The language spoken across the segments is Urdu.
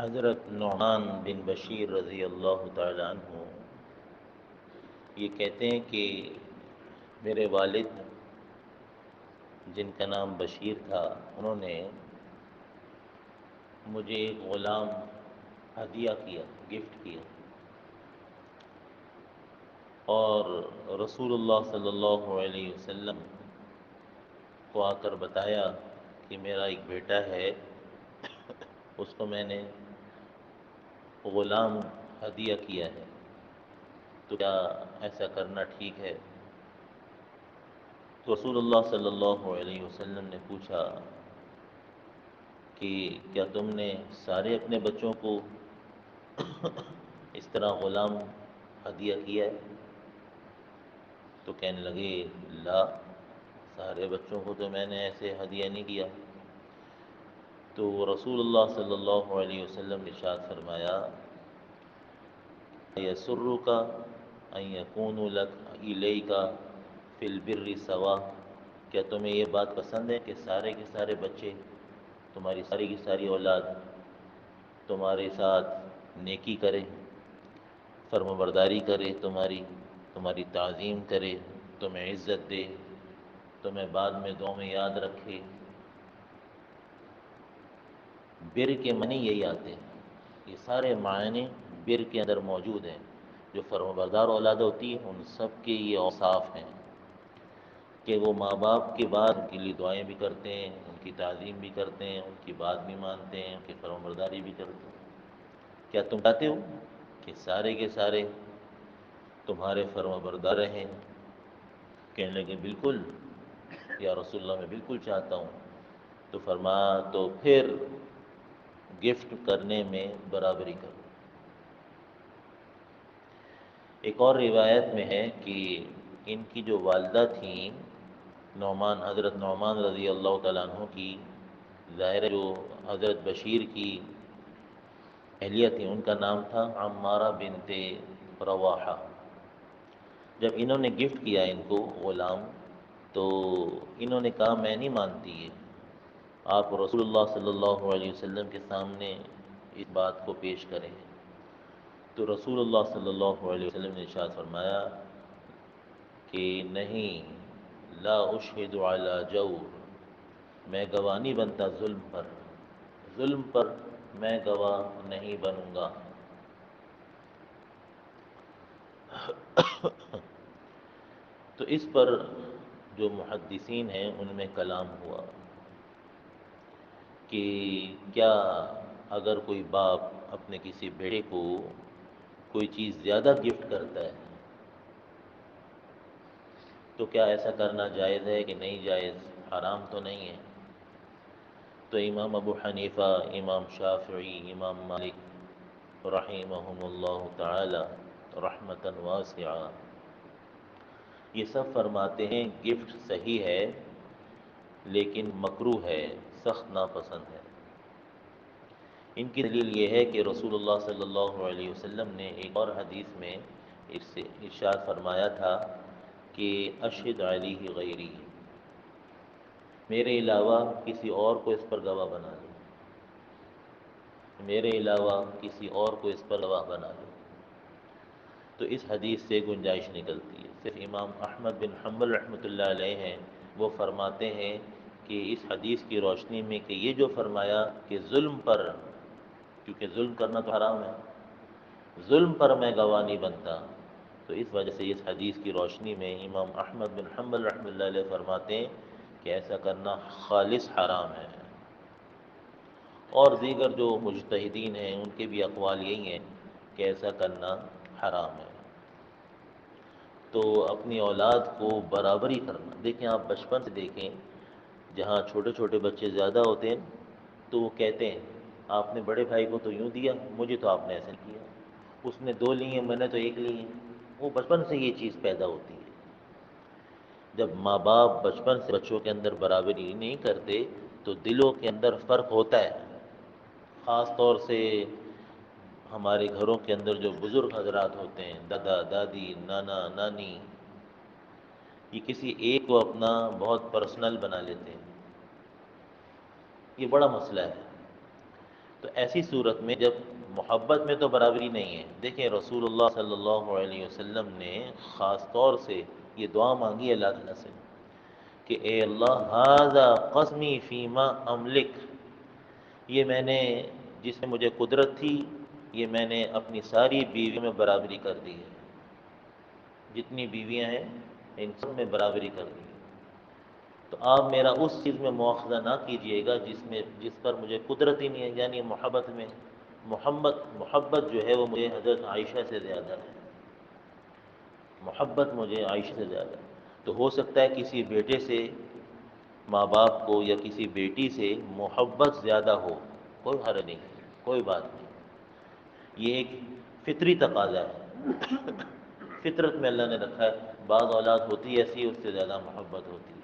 حضرت نعمان بن بشیر رضی اللہ تعالی عنہ یہ کہتے ہیں کہ میرے والد جن کا نام بشیر تھا، انہوں نے مجھے ایک غلام ہدیہ کیا، گفٹ کیا، اور رسول اللہ صلی اللہ علیہ وسلم کو آ کر بتایا کہ میرا ایک بیٹا ہے، اس کو میں نے غلام ہدیہ کیا ہے، تو کیا ایسا کرنا ٹھیک ہے؟ تو رسول اللہ صلی اللہ علیہ وسلم نے پوچھا کہ کیا تم نے سارے اپنے بچوں کو اس طرح غلام ہدیہ کیا ہے؟ تو کہنے لگے لا، سارے بچوں کو تو میں نے ایسے ہدیہ نہیں کیا۔ تو رسول اللہ صلی اللہ علیہ وسلم نے ارشاد فرمایا، یسرک ان یکون لک الیک فی البر سوا، کیا تمہیں یہ بات پسند ہے کہ سارے کے سارے بچے، تمہاری ساری کی ساری اولاد تمہارے ساتھ نیکی کرے، فرمانبرداری کرے، تمہاری تعظیم کرے، تمہیں عزت دے، تمہیں بعد میں دعاؤں میں یاد رکھے؟ بر کے معنی یہی آتے ہیں، یہ سارے معنی بر کے اندر موجود ہیں۔ جو فرمانبردار اولاد ہوتی ہے ان سب کے یہ اوصاف ہیں کہ وہ ماں باپ کے بعد ان کے لیے دعائیں بھی کرتے ہیں، ان کی تعظیم بھی کرتے ہیں، ان کی بات بھی مانتے ہیں، ان کی فرمانبرداری بھی کرتے ہیں۔ کیا تم چاہتے ہو کہ سارے کے سارے تمہارے فرمانبردار رہیں؟ کہنے لگے بالکل یا رسول اللہ، میں بالکل چاہتا ہوں۔ تو فرمایا تو پھر گفٹ کرنے میں برابری کرو۔ ایک اور روایت میں ہے کہ ان کی جو والدہ تھیں، حضرت نعمان رضی اللہ تعالیٰ عنہ کی، ظاہر ہے جو حضرت بشیر کی اہلیہ تھی، ان کا نام تھا عمارہ بنت رواحہ۔ جب انہوں نے گفٹ کیا ان کو غلام، تو انہوں نے کہا میں نہیں مانتی ہے، آپ رسول اللہ صلی اللہ علیہ وسلم کے سامنے اس بات کو پیش کریں۔ تو رسول اللہ صلی اللہ علیہ وسلم نے ارشاد فرمایا کہ نہیں، لا اشہد علی جور، میں گواہ نہیں بنتا ظلم پر، ظلم پر میں گواہ نہیں بنوں گا۔ تو اس پر جو محدثین ہیں ان میں کلام ہوا کہ کیا اگر کوئی باپ اپنے کسی بیٹے کو کوئی چیز زیادہ گفٹ کرتا ہے تو کیا ایسا کرنا جائز ہے کہ نہیں جائز، حرام تو نہیں ہے؟ تو امام ابو حنیفہ، امام شافعی، امام مالک رحمہم اللہ تعالی رحمتا واسعہ، یہ سب فرماتے ہیں گفٹ صحیح ہے لیکن مکروہ ہے، سخت ناپسند ہے۔ ان کی دلیل یہ ہے کہ رسول اللہ صلی اللہ علیہ وسلم نے ایک اور حدیث میں اس سے ارشاد فرمایا تھا کہ اشہد علیہ غیری، میرے علاوہ کسی اور کو اس پر گواہ بنا لو، میرے علاوہ کسی اور کو اس پر گواہ بنا لو۔ تو اس حدیث سے گنجائش نکلتی ہے۔ صرف امام احمد بن حنبل رحمۃ اللہ علیہ ہیں، وہ فرماتے ہیں کہ اس حدیث کی روشنی میں کہ یہ جو فرمایا کہ ظلم پر، کیونکہ ظلم کرنا تو حرام ہے، ظلم پر میں گواہ نہیں بنتا، تو اس وجہ سے اس حدیث کی روشنی میں امام احمد بن حنبل رحمۃ اللہ علیہ فرماتے ہیں کہ ایسا کرنا خالص حرام ہے۔ اور دیگر جو مجتہدین ہیں ان کے بھی اقوال یہی ہیں کہ ایسا کرنا حرام ہے۔ تو اپنی اولاد کو برابری کرنا، دیکھیں آپ بچپن سے دیکھیں، جہاں چھوٹے چھوٹے بچے زیادہ ہوتے ہیں تو وہ کہتے ہیں آپ نے بڑے بھائی کو تو یوں دیا، مجھے تو آپ نے ایسے نہیں کیا، اس نے دو لی ہیں میں نے تو ایک لی ہے۔ وہ بچپن سے یہ چیز پیدا ہوتی ہے۔ جب ماں باپ بچپن سے بچوں کے اندر برابری نہیں کرتے تو دلوں کے اندر فرق ہوتا ہے۔ خاص طور سے ہمارے گھروں کے اندر جو بزرگ حضرات ہوتے ہیں، دادا دادی، نانا نانی، یہ کسی ایک کو اپنا بہت پرسنل بنا لیتے ہیں، یہ بڑا مسئلہ ہے۔ تو ایسی صورت میں جب محبت میں تو برابری نہیں ہے، دیکھیں رسول اللہ صلی اللہ علیہ وسلم نے خاص طور سے یہ دعا مانگی اللہ تعالیٰ سے کہ اے اللہ ھذا قسمی فیما املک، یہ میں نے جس میں مجھے قدرت تھی یہ میں نے اپنی ساری بیوی میں برابری کر دی ہے، جتنی بیویاں ہیں ان سب میں برابری کر دی ہے، تو آپ میرا اس چیز میں مواخذہ نہ کیجیے گا جس پر مجھے قدرت ہی نہیں ہے، یعنی محبت میں محبت جو ہے وہ مجھے حضرت عائشہ سے زیادہ ہے، محبت مجھے عائشہ سے زیادہ ہے۔ تو ہو سکتا ہے کسی بیٹے سے ماں باپ کو یا کسی بیٹی سے محبت زیادہ ہو، کوئی حرج نہیں، کوئی بات نہیں، یہ ایک فطری تقاضا ہے، فطرت میں اللہ نے رکھا ہے۔ بعض اولاد ہوتی ایسی اس سے زیادہ محبت ہوتی ہے،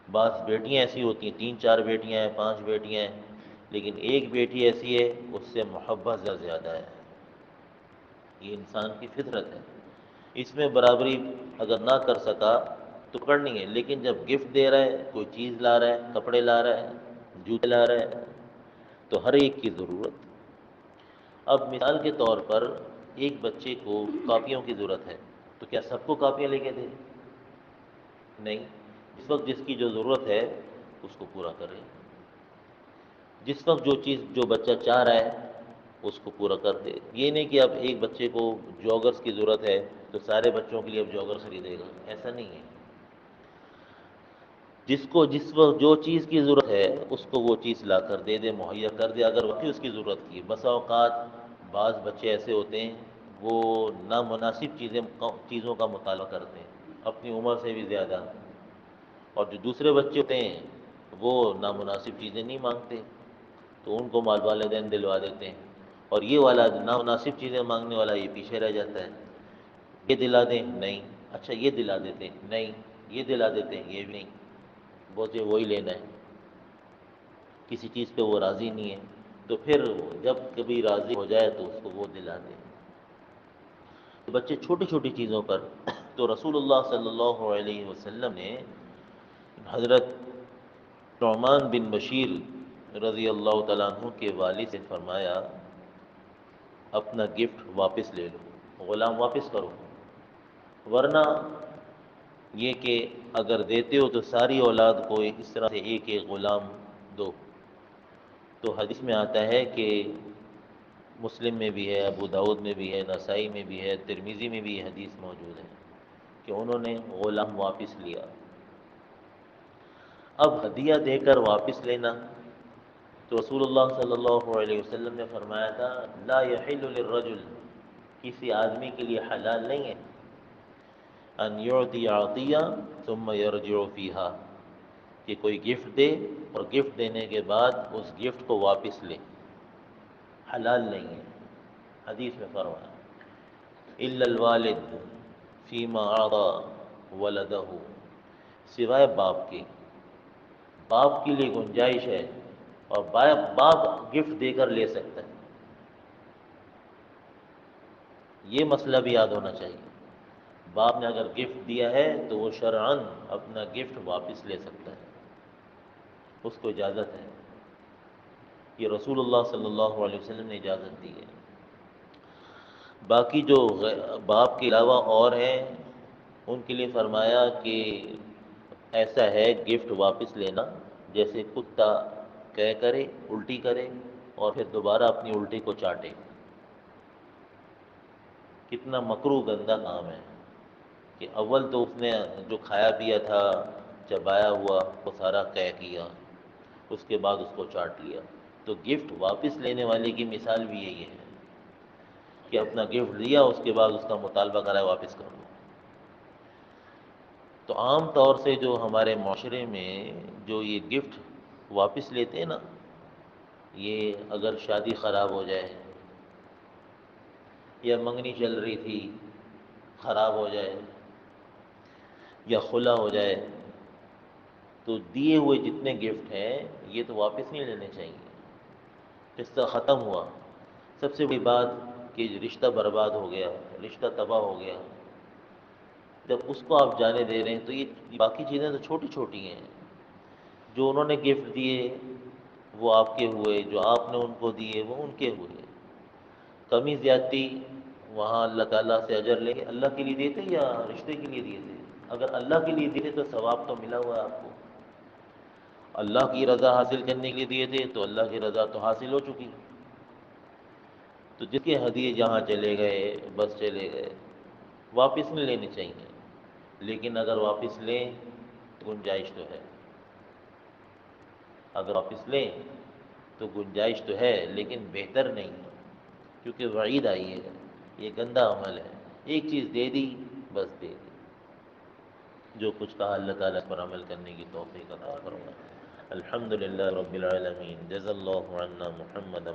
بعض بیٹیاں ایسی ہوتی ہیں، 3 4 بیٹیاں ہیں، 5 بیٹیاں ہیں، لیکن ایک بیٹی ایسی ہے اس سے محبت زیادہ ہے، یہ انسان کی فطرت ہے۔ اس میں برابری اگر نہ کر سکا تو کرنی ہے، لیکن جب گفٹ دے رہا ہے، کوئی چیز لا رہا ہے، کپڑے لا رہا ہے، جوتے لا رہا ہے، تو ہر ایک کی ضرورت۔ اب مثال کے طور پر ایک بچے کو کاپیوں کی ضرورت ہے، تو کیا سب کو کاپیاں لے کے دیں؟ نہیں، جس وقت جس کی جو ضرورت ہے اس کو پورا کریں، جس وقت جو چیز جو بچہ چاہ رہا ہے اس کو پورا کر دے۔ یہ نہیں کہ اب ایک بچے کو جوگرز کی ضرورت ہے تو سارے بچوں کے لیے اب جوگر خریدے گا، ایسا نہیں ہے، جس وقت جو چیز کی ضرورت ہے اس کو وہ چیز لا کر دے دے، مہیا کر دے، اگر واقعی اس کی ضرورت کی۔ بسا اوقات بعض بچے ایسے ہوتے ہیں وہ نامناسب چیزوں کا مطالبہ کرتے ہیں اپنی عمر سے بھی زیادہ، اور جو دوسرے بچے ہوتے ہیں وہ نامناسب چیزیں نہیں مانگتے تو ان کو والدین دلوا دیتے ہیں، اور یہ والا نامناسب چیزیں مانگنے والا یہ پیچھے رہ جاتا ہے، یہ دلا دیں نہیں، اچھا یہ دلا دیتے ہیں نہیں، یہ دلا دیتے ہیں یہ بھی نہیں، مجھے وہی لینا ہے، کسی چیز پہ وہ راضی نہیں ہے، تو پھر جب کبھی راضی ہو جائے تو اس کو وہ دلا دیں۔ تو بچے چھوٹی چھوٹی چیزوں پر، تو رسول اللہ صلی اللہ علیہ وسلم نے حضرت نعمان بن بشیر رضی اللہ تعالیٰ عنہ کے والد سے فرمایا اپنا گفٹ واپس لے لو، غلام واپس کرو، ورنہ یہ کہ اگر دیتے ہو تو ساری اولاد کو اس طرح سے ایک ایک غلام دو۔ تو حدیث میں آتا ہے کہ مسلم میں بھی ہے، ابو داود میں بھی ہے، نسائی میں بھی ہے، ترمذی میں بھی یہ حدیث موجود ہے کہ انہوں نے غلام واپس لیا۔ اب ہدیہ دے کر واپس لینا، تو رسول اللہ صلی اللہ علیہ وسلم نے فرمایا تھا لا یحل للرجل، کسی آدمی کے لیے حلال نہیں ہے ان یعطی عطیہ ثم یرجع فیہا، کہ کوئی گفٹ دے اور گفٹ دینے کے بعد اس گفٹ کو واپس لے، حلال نہیں ہے، حدیث میں فرمایا الا الوالد فیما اعطى ولدہ، سوائے باپ کے، باپ کے لیے گنجائش ہے اور باپ گفٹ دے کر لے سکتا ہے، یہ مسئلہ بھی یاد ہونا چاہیے، باپ نے اگر گفٹ دیا ہے تو وہ شرعاً اپنا گفٹ واپس لے سکتا ہے، اس کو اجازت ہے، یہ رسول اللہ صلی اللہ علیہ وسلم نے اجازت دی ہے۔ باقی جو باپ کے علاوہ اور ہیں ان کے لیے فرمایا کہ ایسا ہے گفٹ واپس لینا جیسے کتا قے کرے، الٹی کرے اور پھر دوبارہ اپنی الٹی کو چاٹے، کتنا مکروہ گندہ کام ہے کہ اول تو اس نے جو کھایا پیا تھا چبایا ہوا وہ سارا قے کیا، اس کے بعد اس کو چاٹ لیا، تو گفٹ واپس لینے والے کی مثال بھی یہی ہے کہ اپنا گفٹ دیا اس کے بعد اس کا مطالبہ کرا واپس کر دو۔ تو عام طور سے جو ہمارے معاشرے میں جو یہ گفٹ واپس لیتے ہیں نا، یہ اگر شادی خراب ہو جائے یا منگنی چل رہی تھی خراب ہو جائے یا خلا ہو جائے تو دیے ہوئے جتنے گفٹ ہیں یہ تو واپس نہیں لینے چاہیے، قصہ ختم ہوا۔ سب سے بڑی بات کہ رشتہ برباد ہو گیا، رشتہ تباہ ہو گیا، جب اس کو آپ جانے دے رہے ہیں تو یہ باقی چیزیں تو چھوٹی چھوٹی ہیں جو انہوں نے گفٹ دیے، وہ آپ کے ہوئے، جو آپ نے ان کو دیے وہ ان کے ہوئے۔ کمی زیادتی وہاں اللہ تعالیٰ سے اجر لے کے اللہ کے لیے دیتے یا رشتے کے لیے دیے تھے؟ اگر اللہ کے لیے دیے تو ثواب تو ملا ہوا ہے آپ کو، اللہ کی رضا حاصل کرنے کے لیے دیے تھے تو اللہ کی رضا تو حاصل ہو چکی۔ تو جس کے ہدیے جہاں چلے گئے بس چلے گئے، واپس نہیں لینے چاہیے، لیکن اگر واپس لیں تو گنجائش تو ہے، اگر واپس لیں تو گنجائش تو ہے لیکن بہتر نہیں ہے، کیونکہ وعید آئی ہے، یہ گندا عمل ہے۔ ایک چیز دے دی بس دے دی، جو کچھ کہا اللہ تعالیٰ پر عمل کرنے کی توفیق عطا فرمائے۔ الحمد للہ رب العالمین، جزا اللہ عنا محمد